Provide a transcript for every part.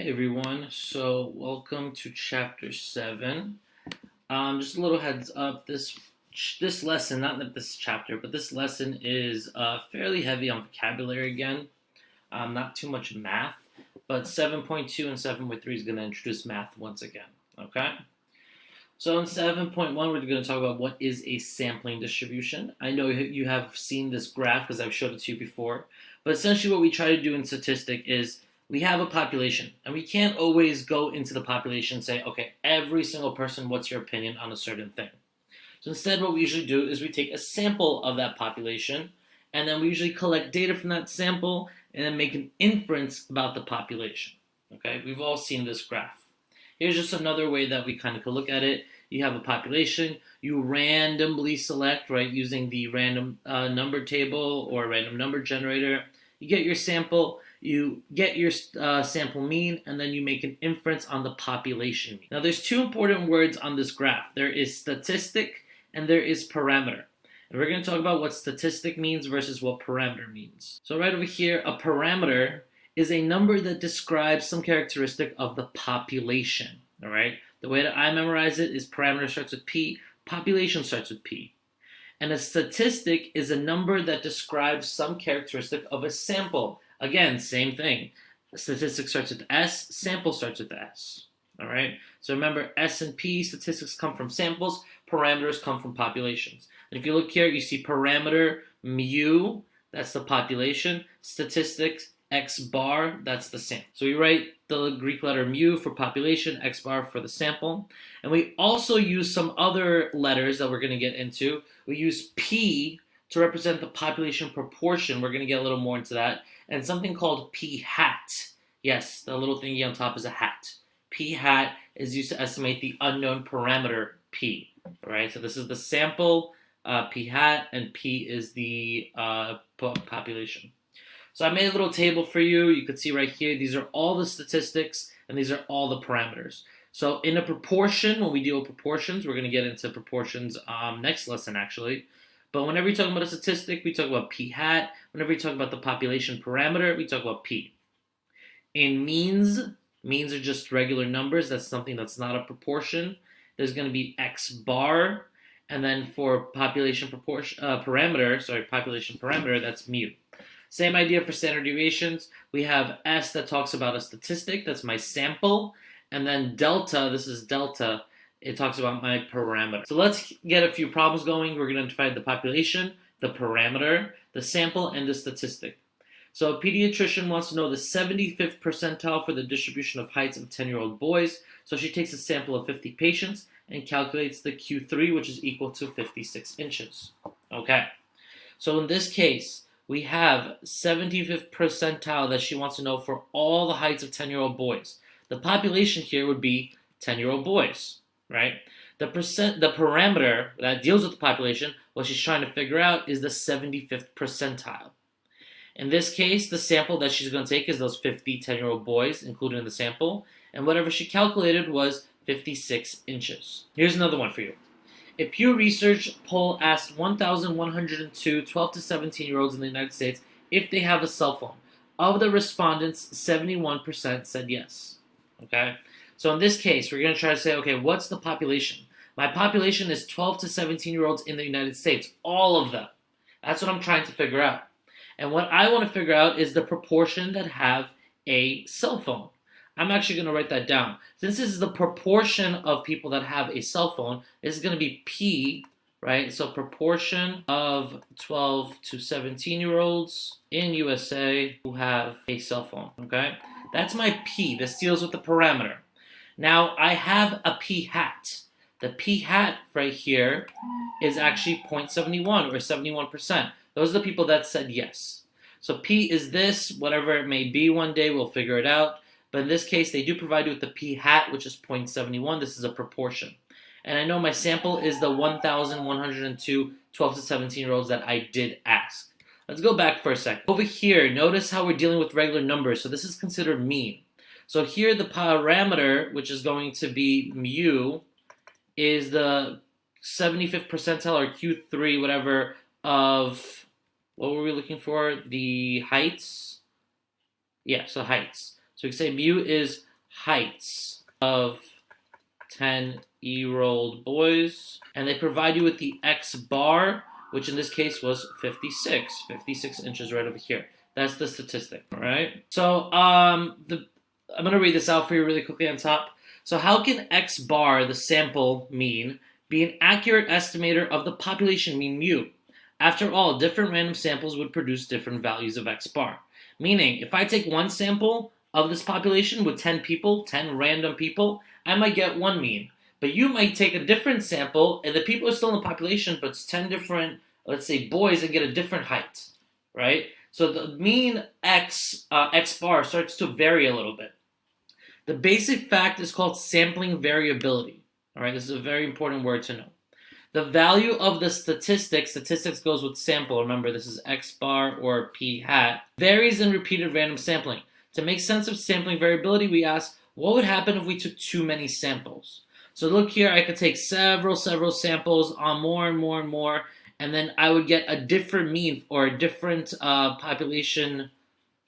Hey everyone, so welcome to chapter 7. Just a little heads up, this lesson, not that this chapter, but this lesson is fairly heavy on vocabulary again. Not too much math, but 7.2 and 7.3 is going to introduce math once again, okay? So in 7.1, we're going to talk about what is a sampling distribution. I know you have seen this graph because I've showed it to you before, but essentially what we try to do in statistic is we have a population, and we can't always go into the population and say, okay, every single person, what's your opinion on a certain thing? So instead, what we usually do is we take a sample of that population, and then we usually collect data from that sample and then make an inference about the population. Okay, we've all seen this graph. Here's just another way that we kind of could look at it. You have a population, you randomly select, right, using the random number table or random number generator. You get your sample, you get your sample mean, and then you make an inference on the population mean. Now, there's two important words on this graph. There is statistic and there is parameter. And we're going to talk about what statistic means versus what parameter means. So right over here, a parameter is a number that describes some characteristic of the population, all right? The way that I memorize it is parameter starts with P, population starts with P. And a statistic is a number that describes some characteristic of a sample. Again, same thing. Statistic starts with S, sample starts with S. All right? So remember, S and P, statistics come from samples, parameters come from populations. And if you look here, you see parameter mu, that's the population, statistics, X bar, that's the sample. So we write the Greek letter mu for population, X bar for the sample. And we also use some other letters that we're going to get into. We use P to represent the population proportion. We're going to get a little more into that. And something called P hat. Yes, the little thingy on top is a hat. P hat is used to estimate the unknown parameter P. All right, so this is the sample, P hat, and P is the population. So I made a little table for you. You can see right here, these are all the statistics, and these are all the parameters. So in a proportion, when we deal with proportions, we're going to get into proportions next lesson, actually. But whenever you're talking about a statistic, we talk about P hat. Whenever we talk about the population parameter, we talk about P. In means are just regular numbers. That's something that's not a proportion. There's going to be X bar. And then for population parameter, that's mu. Same idea for standard deviations. We have S that talks about a statistic. That's my sample. And then delta, this is delta. It talks about my parameter. So let's get a few problems going. We're going to divide the population, the parameter, the sample, and the statistic. So a pediatrician wants to know the 75th percentile for the distribution of heights of 10-year-old boys. So she takes a sample of 50 patients and calculates the Q3, which is equal to 56 inches. Okay. So in this case, we have 75th percentile that she wants to know for all the heights of 10-year-old boys. The population here would be 10-year-old boys, right? The parameter that deals with the population, what she's trying to figure out is the 75th percentile. In this case, the sample that she's going to take is those 50 10-year-old boys included in the sample, and whatever she calculated was 56 inches. Here's another one for you. A Pew Research poll asked 1,102 12 to 17-year-olds in the United States if they have a cell phone. Of the respondents, 71% said yes. Okay? So in this case, we're going to try to say, okay, what's the population? My population is 12 to 17-year-olds in the United States. All of them. That's what I'm trying to figure out. And what I want to figure out is the proportion that have a cell phone. I'm actually going to write that down. Since this is the proportion of people that have a cell phone, this is going to be P, right? So proportion of 12 to 17-year-olds in USA who have a cell phone, okay? That's my P. This deals with the parameter. Now, I have a P hat. The P hat right here is actually 0.71 or 71%. Those are the people that said yes. So P is this, whatever it may be one day, we'll figure it out. But in this case, they do provide you with the P hat, which is 0.71. This is a proportion. And I know my sample is the 1,102 12 to 17-year-olds that I did ask. Let's go back for a second. Over here, notice how we're dealing with regular numbers. So this is considered mean. So here the parameter, which is going to be mu, is the 75th percentile or Q3, whatever, of, what were we looking for? The heights? Yeah, so heights. So we can say mu is heights of 10-year-old boys, and they provide you with the X bar, which in this case was 56 inches right over here. That's the statistic, all right? So I'm going to read this out for you really quickly on top. So how can X bar, the sample mean, be an accurate estimator of the population mean mu? After all, different random samples would produce different values of X bar. Meaning, if I take one sample of this population with 10 people, 10 random people, I might get one mean. But you might take a different sample, and the people are still in the population, but it's 10 different, let's say, boys, and get a different height, right? So the mean X bar starts to vary a little bit. The basic fact is called sampling variability. All right, this is a very important word to know. The value of the statistics goes with sample, remember this is X bar or P hat, varies in repeated random sampling. To make sense of sampling variability, we ask, what would happen if we took too many samples? So look here, I could take several samples on more and more, and then I would get a different mean or a different population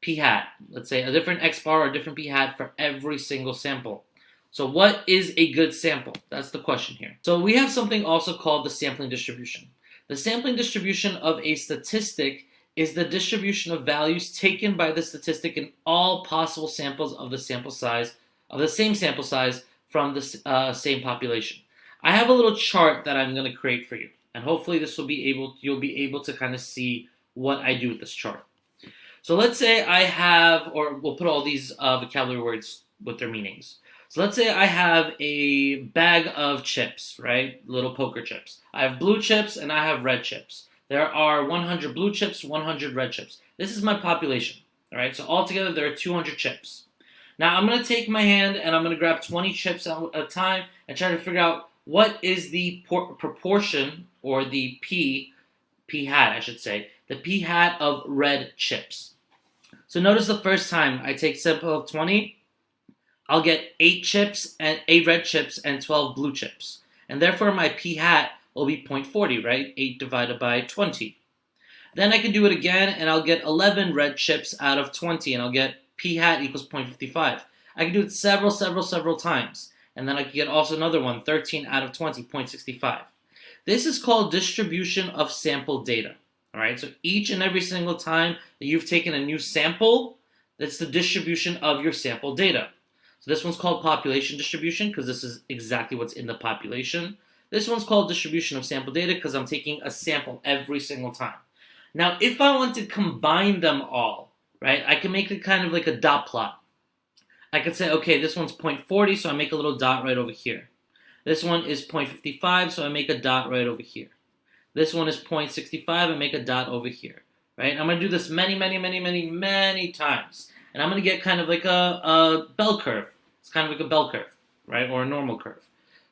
P hat. Let's say a different X bar or a different P hat for every single sample. So what is a good sample? That's the question here. So we have something also called the sampling distribution. The sampling distribution of a statistic is the distribution of values taken by the statistic in all possible samples of the sample size, of the same sample size from the same population. I have a little chart that I'm going to create for you, and hopefully you'll be able to kind of see what I do with this chart. So let's say I have, or we'll put all these vocabulary words with their meanings. So let's say I have a bag of chips, right? Little poker chips. I have blue chips and I have red chips. There are 100 blue chips, 100 red chips. This is my population, all right? So altogether there are 200 chips. Now I'm going to take my hand and I'm going to grab 20 chips at a time and try to figure out what is the proportion, or the P hat, I should say, the P hat of red chips. So notice the first time I take sample of 20, I'll get 8 red chips and 12 blue chips. And therefore my P hat will be 0.40, right? 8 divided by 20. Then I can do it again and I'll get 11 red chips out of 20 and I'll get P hat equals 0.55. I can do it several times. And then I can get also another one, 13 out of 20, 0.65. This is called distribution of sample data. All right, so each and every single time that you've taken a new sample, that's the distribution of your sample data. So this one's called population distribution because this is exactly what's in the population. This one's called distribution of sample data because I'm taking a sample every single time. Now, if I want to combine them all, right, I can make it kind of like a dot plot. I could say, okay, this one's 0.40, so I make a little dot right over here. This one is 0.55, so I make a dot right over here. This one is 0.65, I make a dot over here, right? I'm going to do this many times. And I'm going to get kind of like a bell curve. It's kind of like a bell curve, right? Or a normal curve.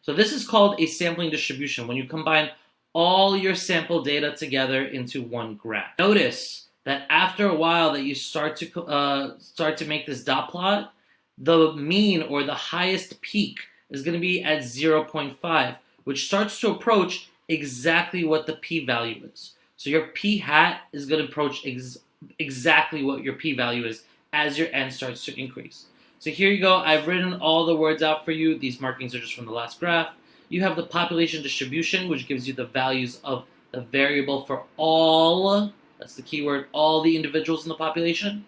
So this is called a sampling distribution when you combine all your sample data together into one graph. Notice that after a while that you start to make this dot plot, the mean or the highest peak is going to be at 0.5, which starts to approach exactly what the p-value is. So your p hat is going to approach exactly what your p-value is as your n starts to increase. So here you go. I've written all the words out for you. These markings are just from the last graph. You have the population distribution, which gives you the values of the variable for all, that's the keyword, all the individuals in the population.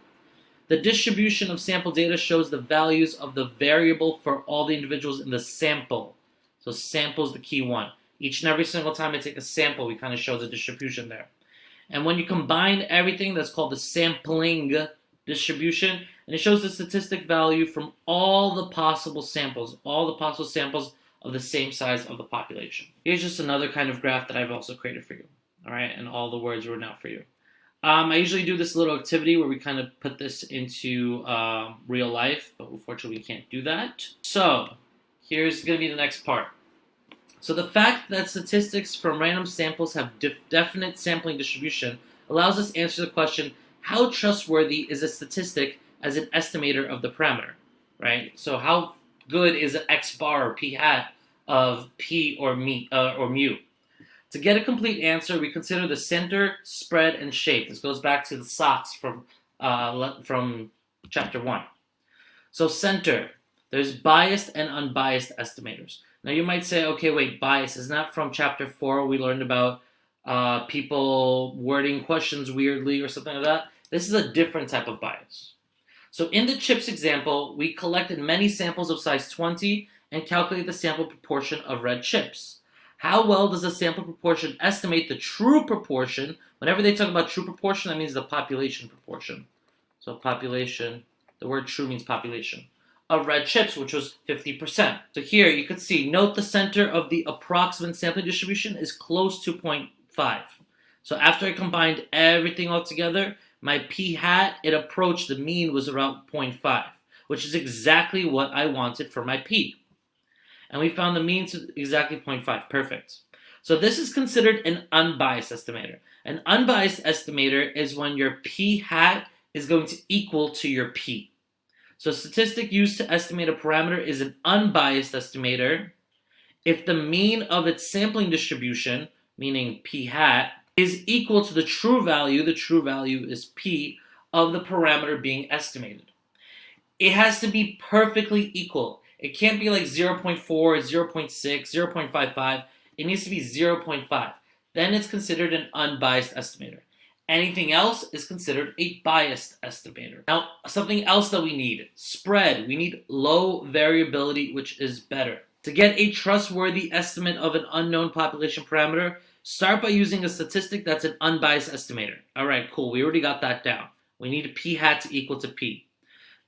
The distribution of sample data shows the values of the variable for all the individuals in the sample. So sample is the key one. Each and every single time I take a sample, we kind of show the distribution there. And when you combine everything, that's called the sampling distribution, and it shows the statistic value from all the possible samples of the same size of the population. Here's just another kind of graph that I've also created for you. All right, and all the words written out for you. I usually do this little activity where we kind of put this into real life, but unfortunately we can't do that. So here's going to be the next part. So the fact that statistics from random samples have definite sampling distribution allows us to answer the question, how trustworthy is a statistic as an estimator of the parameter, right? So how good is an X bar or P hat of P or mu? To get a complete answer, we consider the center, spread, and shape. This goes back to the socks from chapter 1. So center. There's biased and unbiased estimators. Now you might say, okay, wait, bias is not from chapter 4. We learned about people wording questions weirdly or something like that. This is a different type of bias. So in the chips example, we collected many samples of size 20 and calculate the sample proportion of red chips. How well does the sample proportion estimate the true proportion? Whenever they talk about true proportion, that means the population proportion. So population, the word true means population. Of red chips, which was 50%. So here you could see, note the center of the approximate sampling distribution is close to 0.5. So after I combined everything all together, my p hat, it approached the mean was around 0.5, which is exactly what I wanted for my p. And we found the mean to exactly 0.5. Perfect. So this is considered an unbiased estimator. An unbiased estimator is when your p hat is going to equal to your p. So a statistic used to estimate a parameter is an unbiased estimator if the mean of its sampling distribution, meaning p hat, is equal to the true value is p, of the parameter being estimated. It has to be perfectly equal. It can't be like 0.4, 0.6, 0.55. It needs to be 0.5. Then it's considered an unbiased estimator. Anything else is considered a biased estimator. Now, something else that we need, spread. We need low variability, which is better. To get a trustworthy estimate of an unknown population parameter, start by using a statistic that's an unbiased estimator. All right, cool. We already got that down. We need p hat to equal to p.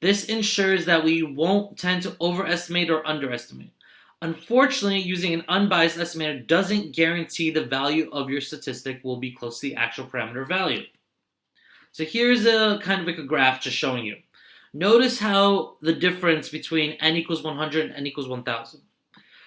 This ensures that we won't tend to overestimate or underestimate. Unfortunately, using an unbiased estimator doesn't guarantee the value of your statistic will be close to the actual parameter value. So here's a kind of like a graph just showing you. Notice how the difference between n equals 100 and n equals 1000.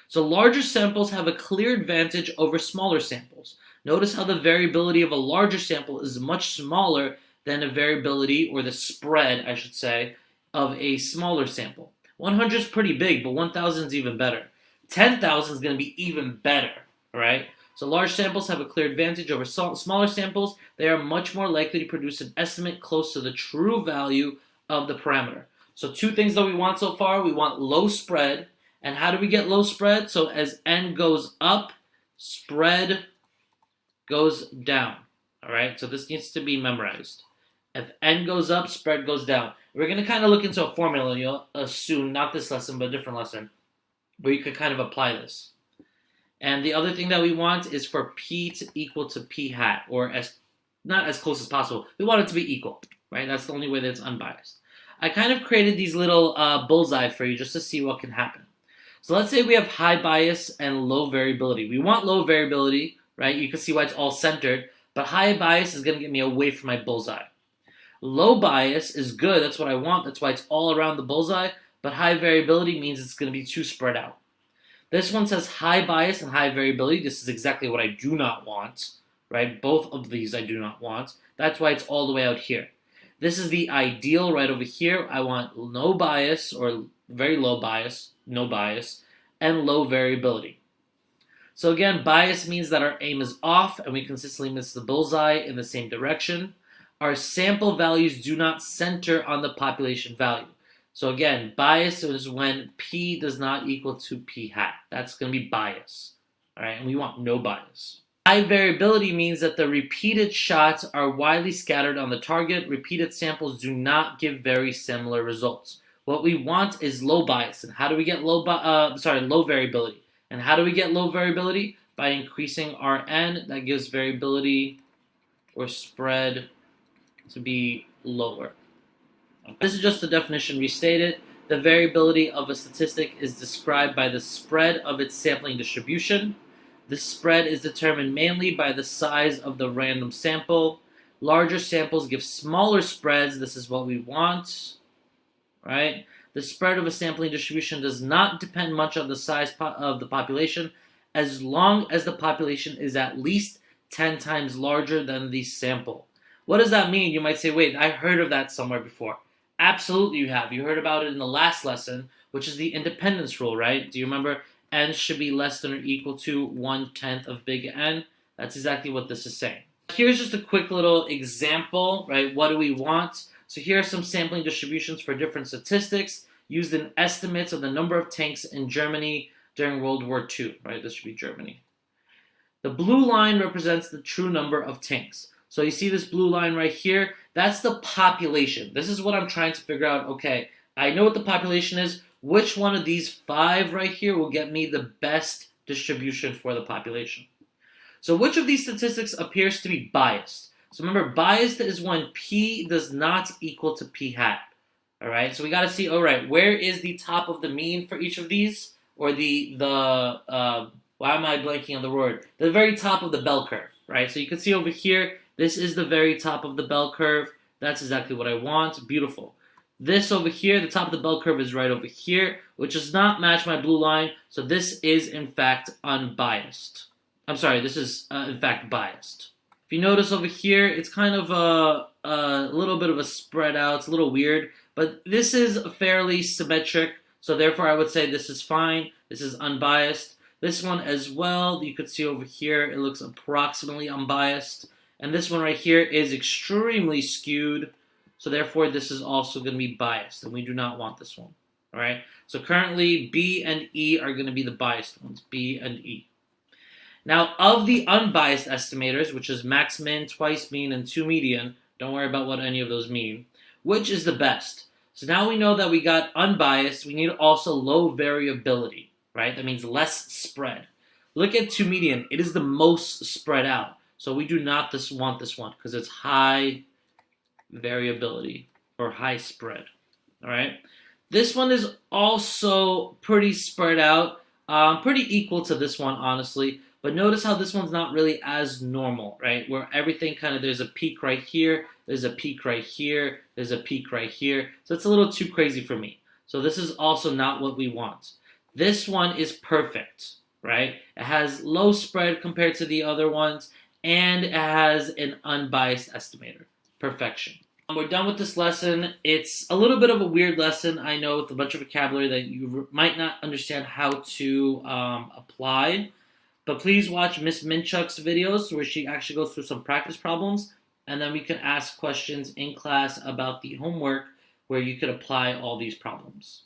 So larger samples have a clear advantage over smaller samples. Notice how the variability of a larger sample is much smaller than the variability, or the spread, I should say, of a smaller sample. 100 is pretty big, but 1000 is even better. 10,000 is going to be even better, right? So large samples have a clear advantage over smaller samples. They are much more likely to produce an estimate close to the true value of the parameter. So two things that we want so far. We want low spread. And how do we get low spread? So as n goes up, spread goes down. All right, so this needs to be memorized. If n goes up, spread goes down. We're going to kind of look into a formula soon, not this lesson, but a different lesson, where you could kind of apply this. And the other thing that we want is for p to equal to p hat, or not as close as possible. We want it to be equal, right? That's the only way that it's unbiased. I kind of created these little bullseye for you just to see what can happen. So let's say we have high bias and low variability. We want low variability, right? You can see why it's all centered, but high bias is going to get me away from my bullseye. Low bias is good. That's what I want. That's why it's all around the bullseye. But high variability means it's going to be too spread out. This one says high bias and high variability. This is exactly what I do not want, right? Both of these I do not want. That's why it's all the way out here. This is the ideal right over here. I want no bias, or very low bias, no bias, and low variability. So again, bias means that our aim is off and we consistently miss the bullseye in the same direction. Our sample values do not center on the population value. So again, bias is when p does not equal to p hat. That's going to be bias. All right, and we want no bias. High variability means that the repeated shots are widely scattered on the target. Repeated samples do not give very similar results. What we want is low bias. And how do we get low variability? And how do we get low variability? By increasing our n. That gives variability or spread to be lower. Okay. This is just the definition restated. The variability of a statistic is described by the spread of its sampling distribution. The spread is determined mainly by the size of the random sample. Larger samples give smaller spreads. This is what we want, right? The spread of a sampling distribution does not depend much on the size of the population, as long as the population is at least 10 times larger than the sample. What does that mean? You might say, wait, I heard of that somewhere before. Absolutely you have. You heard about it in the last lesson, which is the independence rule, right? Do you remember n should be less than or equal to 1/10 of big N? That's exactly what this is saying. Here's just a quick little example, right? What do we want? So here are some sampling distributions for different statistics. used in estimates of the number of tanks in Germany during World War II, right? This should be Germany. The blue line represents the true number of tanks. So you see this blue line right here? That's the population. This is what I'm trying to figure out. Okay, I know what the population is. Which one of these 5 right here will get me the best distribution for the population? So which of these statistics appears to be biased? So remember, biased is when P does not equal to P hat. All right, so we got to see, all right, where is the top of the mean for each of these? Or why am I blanking on the word? The very top of the bell curve, right? So you can see over here, this is the very top of the bell curve. That's exactly what I want. Beautiful. This over here, the top of the bell curve is right over here, which does not match my blue line. So this is, in fact, unbiased. I'm sorry, this is, in fact, biased. If you notice over here, it's kind of a little bit of a spread out. It's a little weird, but this is fairly symmetric. So therefore, I would say this is fine. This is unbiased. This one as well, you could see over here, it looks approximately unbiased. And this one right here is extremely skewed. So therefore, this is also going to be biased, and we do not want this one. All right. So currently, B and E are going to be the biased ones, B and E. Now, of the unbiased estimators, which is max min, twice mean, and 2 median, don't worry about what any of those mean, which is the best? So now we know that we got unbiased. We need also low variability, right? That means less spread. Look at 2 median. It is the most spread out. So we do not want this one because it's high variability or high spread. All right. This one is also pretty spread out, pretty equal to this one, honestly. But notice how this one's not really as normal, right? Where everything kind of, there's a peak right here, there's a peak right here, there's a peak right here. So it's a little too crazy for me. So this is also not what we want. This one is perfect, right? It has low spread compared to the other ones, and it has an unbiased estimator. Perfection. We're done with this lesson. It's a little bit of a weird lesson, I know, with a bunch of vocabulary that you might not understand how to apply. But please watch Miss Minchuk's videos where she actually goes through some practice problems, and then we can ask questions in class about the homework where you could apply all these problems.